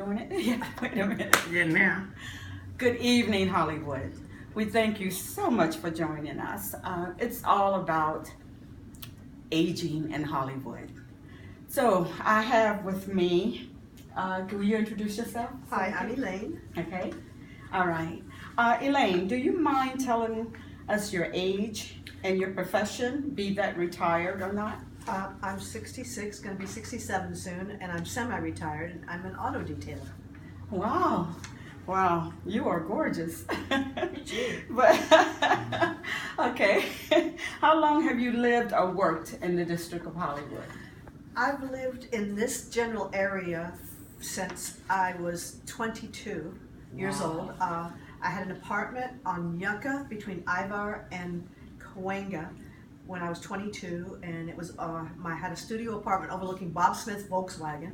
doing it? Yeah, wait a minute. Yeah, now. Good evening, Hollywood. We thank you so much for joining us. It's all about aging in Hollywood. So I have with me, will you introduce yourself? Hi, I'm Elaine. Okay. All right. Elaine, do you mind telling us your age and your profession, be that retired or not? I'm 66, going to be 67 soon, and I'm semi-retired, and I'm an auto detailer. Wow. Wow, you are gorgeous. Gee. But okay. How long have you lived or worked in the District of Hollywood? I've lived in this general area since I was 22 years old. I had an apartment on Yucca between Ivar and Cahuenga when I was 22, and it was I had a studio apartment overlooking Bob Smith Volkswagen.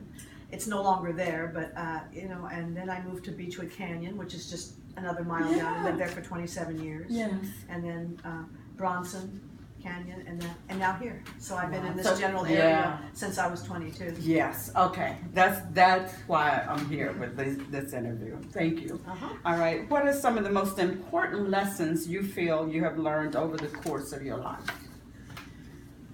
It's no longer there, but and then I moved to Beechwood Canyon, which is just another mile down. I lived there for 27 years. Yes. And then Bronson Canyon, and now here. So I've been in this So, general yeah. area since I was 22. Yes. Okay. That's why I'm here with this interview. Thank you. Uh-huh. All right. What are some of the most important lessons you feel you have learned over the course of your life?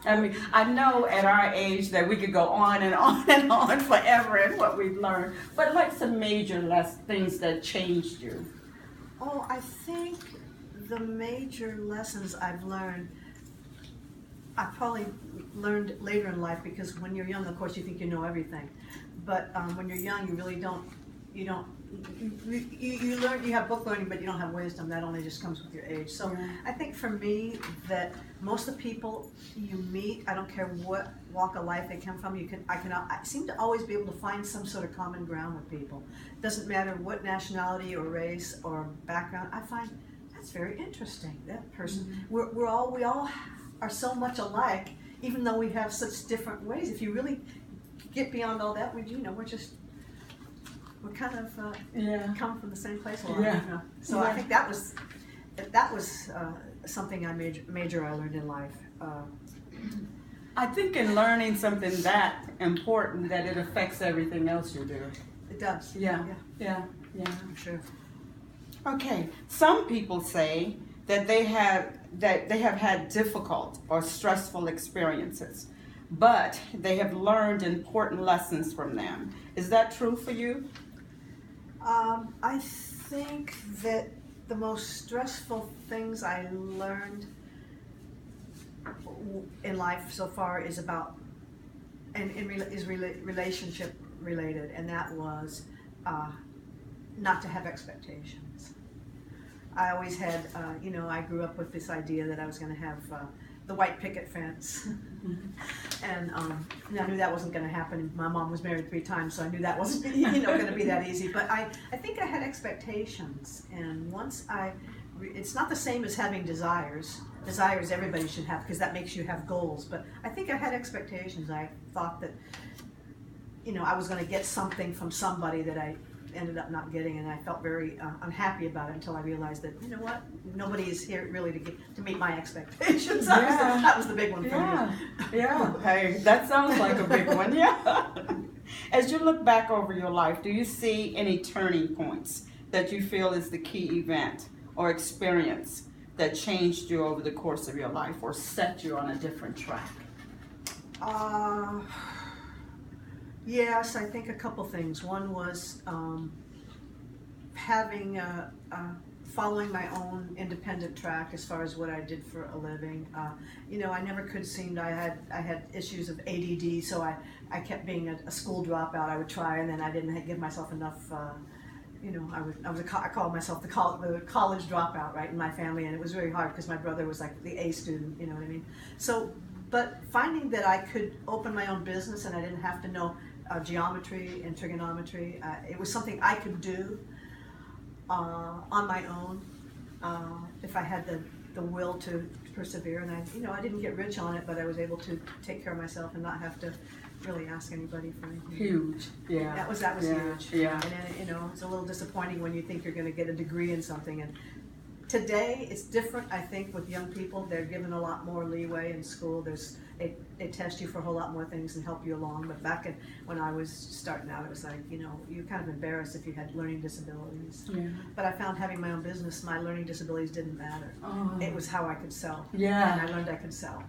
I mean, I know at our age that we could go on and on and on forever in what we've learned, but like some major things that changed you. Oh, I think the major lessons I've learned, I probably learned later in life, because when you're young, of course, you think you know everything. But when you're young, you really don't, you learn, you have book learning, but you don't have wisdom. That only just comes with your age. So Yeah. I think for me that most of the people you meet, I don't care what walk of life they come from, I seem to always be able to find some sort of common ground with people. Doesn't matter what nationality or race or background. I find that's very interesting. That person, we all are so much alike, even though we have such different ways. If you really get beyond all that, we're kind of come from the same place a lot. Yeah. You know? So Yeah. I think that was something I learned in life. I think in learning something that important that it affects everything else you do. It does. Yeah. I'm sure. Okay. Some people say that they have had difficult or stressful experiences, but they have learned important lessons from them. Is that true for you? I think that the most stressful things I learned in life so far is relationship related, and that was not to have expectations. I always had, I grew up with this idea that I was going to have the white picket fence. And I knew that wasn't going to happen. My mom was married 3 times, so I knew that wasn't going to be that easy. But I think I had expectations, and once it's not the same as having desires. Desires everybody should have, because that makes you have goals. But I think I had expectations. I thought that I was going to get something from somebody that I ended up not getting, and I felt very unhappy about it until I realized that, you know what, nobody is here really to meet my expectations. That was the big one for me. Yeah. Hey, that sounds like a big one. Yeah. As you look back over your life, do you see any turning points that you feel is the key event or experience that changed you over the course of your life or set you on a different track? Yes, I think a couple things. One was following my own independent track as far as what I did for a living. I never could seem to, I had issues of ADD, so I kept being a school dropout. I would try, and then I didn't give myself enough. I called myself the college dropout, right, in my family, and it was very hard because my brother was like the A student. You know what I mean? So, but finding that I could open my own business and I didn't have to know geometry and trigonometry. It was something I could do on my own if I had the will to persevere. And I didn't get rich on it, but I was able to take care of myself and not have to really ask anybody for anything. Huge. Yeah. That was huge. Yeah. And then, it's a little disappointing when you think you're going to get a degree in something and Today, it's different, I think, with young people. They're given a lot more leeway in school. They test you for a whole lot more things and help you along. But when I was starting out, it was like, you're kind of embarrassed if you had learning disabilities. Yeah. But I found having my own business, my learning disabilities didn't matter. Oh. It was how I could sell. Yeah. And I learned I could sell.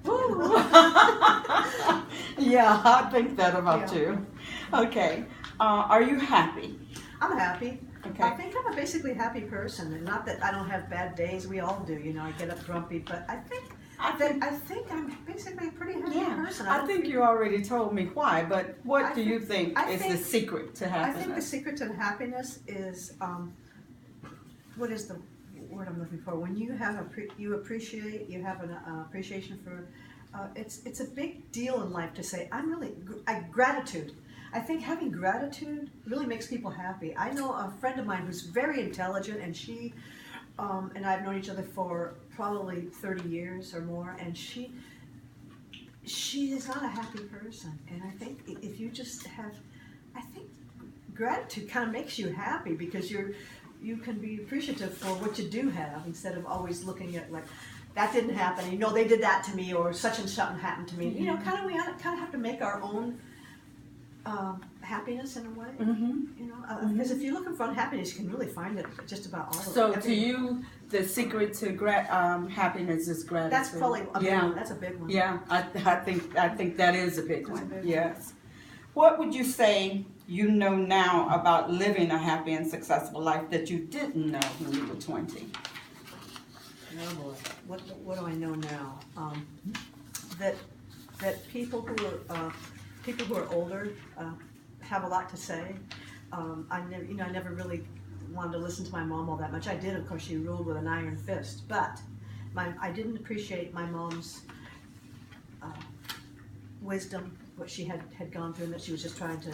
Yeah, I think that about Yeah. you. Okay. Are you happy? I'm happy. Okay. I think I'm a basically happy person, and not that I don't have bad days. We all do, I get up grumpy, but I think I'm basically a pretty happy person. I think you already told me why, but what do you think I is the think- secret to I happiness? think the secret to happiness is, what is the word I'm looking for? When you have you appreciate, you have an appreciation for, it's a big deal in life to say, gratitude. I think having gratitude really makes people happy. I know a friend of mine who's very intelligent, and she and I've known each other for probably 30 years or more, and she is not a happy person. And I think if you just have, I think gratitude kind of makes you happy, because you can be appreciative for what you do have, instead of always looking at like, that didn't happen, they did that to me, or such and something happened to me. We kind of have to make our own happiness in a way. Because if you're looking for unhappiness, you can really find it just about all of it. So to you, the secret to happiness is gratitude. That's probably a big one. That's a big one. Yeah, I think that is a big That's a one. big one. Yes. What would you say you know now about living a happy and successful life that you didn't know when you were 20? Oh boy, what do I know now? That people who are older have a lot to say. I never really wanted to listen to my mom all that much. I did, of course. She ruled with an iron fist, but I didn't appreciate my mom's wisdom, what she had gone through, and that she was just trying to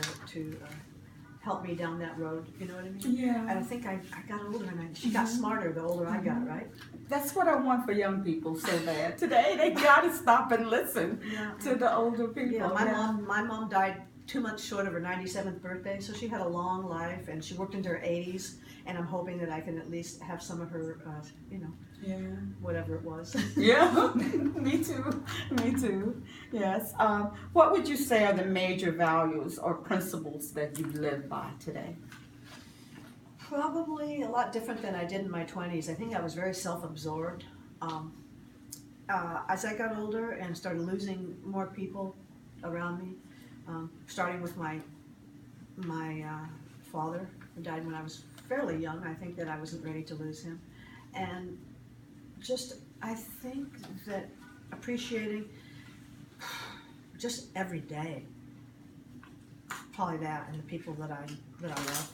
help me down that road. You know what I mean? Yeah. And I think I got older, and she got smarter the older I got, right? That's what I want for young people so bad. Today they gotta stop and listen to the older people. Yeah, my mom died 2 months short of her 97th birthday, so she had a long life, and she worked into her 80s, and I'm hoping that I can at least have some of her, Yeah. whatever it was. Yeah, me too. Yes. What would you say are the major values or principles that you live by today? Probably a lot different than I did in my 20s. I think I was very self-absorbed. As I got older and started losing more people around me, starting with my father, who died when I was fairly young. I think that I wasn't ready to lose him. And I think that appreciating just every day, probably that, and the people that I love.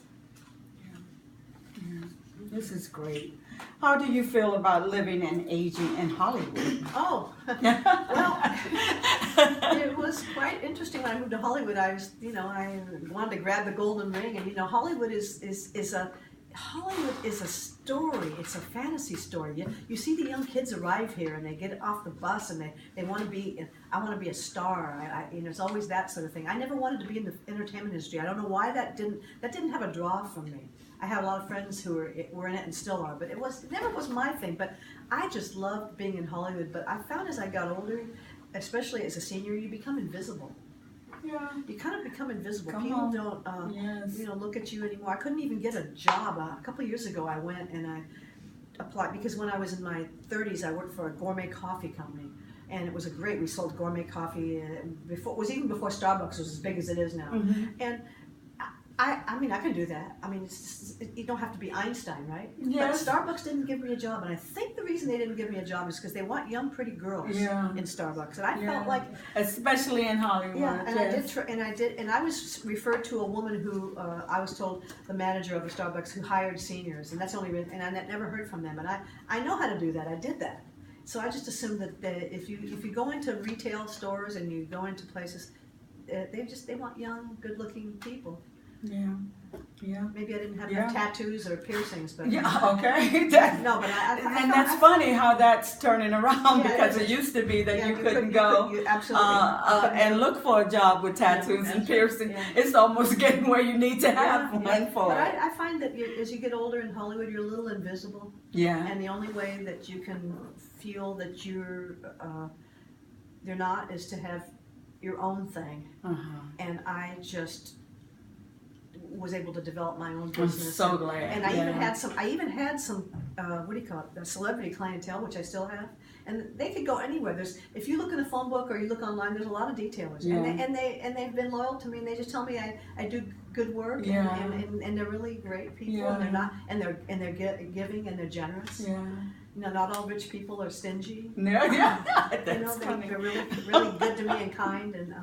Yeah. This is great. How do you feel about living and aging in Hollywood? Oh, well, it was quite interesting when I moved to Hollywood. I wanted to grab the golden ring, and Hollywood is a story. It's a fantasy story. You see the young kids arrive here, and they get off the bus, and they want to be. I want to be a star. It's always that sort of thing. I never wanted to be in the entertainment industry. I don't know why that didn't have a draw from me. I have a lot of friends who were in it and still are, but it never was my thing. But I just loved being in Hollywood. But I found as I got older, especially as a senior, you become invisible. Yeah. You kind of become invisible. Come People on. don't, Yes. look at you anymore. I couldn't even get a job. A couple of years ago, I went and I applied, because when I was in my 30s, I worked for a gourmet coffee company, and it was we sold gourmet coffee. It was even before Starbucks was as big as it is now. Mm-hmm. And I can do that. You don't have to be Einstein, right? Yes. But Starbucks didn't give me a job, and I think the reason they didn't give me a job is because they want young, pretty girls in Starbucks, and I felt like, especially in Hollywood. yeah, and yes. I was referred to a woman who I was told the manager of a Starbucks who hired seniors, and that's and I never heard from them, and I know how to do that. I did that, so I just assumed that if you go into retail stores and you go into places, they want young, good-looking people. Yeah. Yeah. Maybe I didn't have Yeah. enough tattoos or piercings, but Yeah, okay. That- no, but I and felt- that's funny how that's turning around Yeah, because it it used to be that yeah, you couldn't go you absolutely and look for a job with tattoos Yeah, and that's right. piercing. Yeah. It's almost getting where you need to have Yeah, one for But it. I find that as you get older in Hollywood, you're a little invisible, Yeah. and the only way that you can feel that they're not is to have your own thing. Uh-huh. And I just was able to develop my own I'm business. so glad. And I yeah. even had some what do you call it? The celebrity clientele, which I still have. And they could go anywhere. If you look in a phone book or you look online, there's a lot of detailers. Yeah. And they've been loyal to me, and they just tell me I do good work, Yeah. and they're really great people, Yeah. and they're not and they're giving and they're generous. Yeah. You know, not all rich people are stingy. No, yeah. You know, That's funny. they're really good to me and kind. And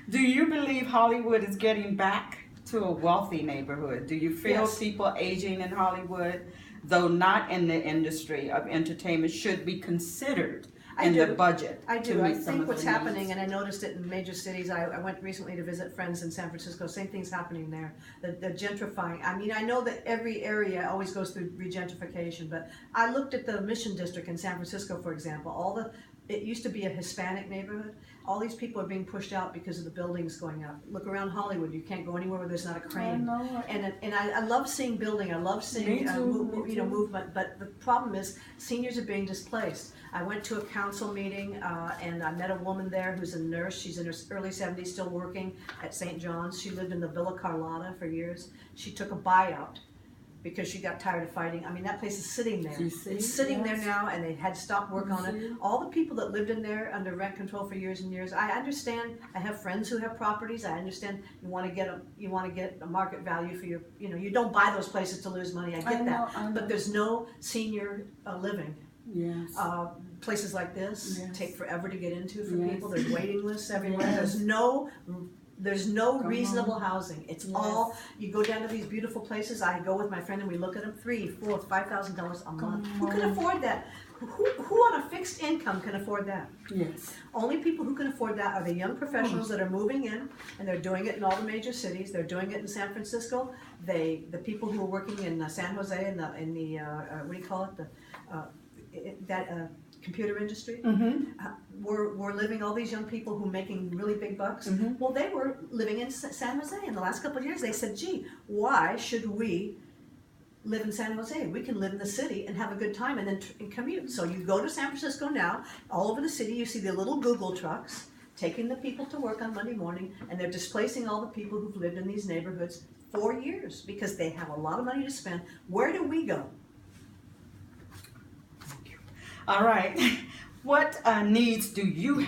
Do you believe Hollywood is getting back to a wealthy neighborhood? Do you feel Yes. people aging in Hollywood, though not in the industry of entertainment, should be considered I in do. the budget? I to do. I meet some think of what's the needs? happening, and I noticed it in major cities. I went recently to visit friends in San Francisco. Same thing's happening there. The gentrifying. I mean, I know that every area always goes through regentrification, but I looked at the Mission District in San Francisco, for example. It used to be a Hispanic neighborhood. All these people are being pushed out because of the buildings going up. Look around Hollywood. You can't go anywhere where there's not a crane. I know. And I love seeing building. I love seeing Me too, me too. movement. But the problem is seniors are being displaced. I went to a council meeting and I met a woman there who's a nurse. She's in her early 70s, still working at St. John's. She lived in the Villa Carlotta for years. She took a buyout because she got tired of fighting. I mean, that place is sitting there. You see? It's sitting there Yes. now, and they had stopped work on it. All the people that lived in there under rent control for years and years. I understand. I have friends who have properties. I understand you want to get a market value for your. You know, you don't buy those places to lose money. I get that. I know. But there's no senior living. Yes. Places like this Yes. take forever to get into for Yes. people. There's waiting lists everywhere. Yes. There's no Come reasonable on. housing. It's Yes. all, you go down to these beautiful places. I go with my friend and we look at them, $3,000, $4,000, $5,000 a month. Who can on. afford that? Who on a fixed income can afford that? Yes. Only people who can afford that are the young professionals that are moving in, and they're doing it in all the major cities. They're doing it in San Francisco. The people who are working in San Jose in the what do you call it? Computer industry. Mm-hmm. We're living, all these young people who are making really big bucks. Mhm. Well, they were living in San Jose in the last couple of years. They said, gee, why should we live in San Jose? We can live in the city and have a good time and then and commute. So you go to San Francisco now, all over the city, you see the little Google trucks taking the people to work on Monday morning, and they're displacing all the people who've lived in these neighborhoods for years because they have a lot of money to spend. Where do we go? All right. What needs do you have?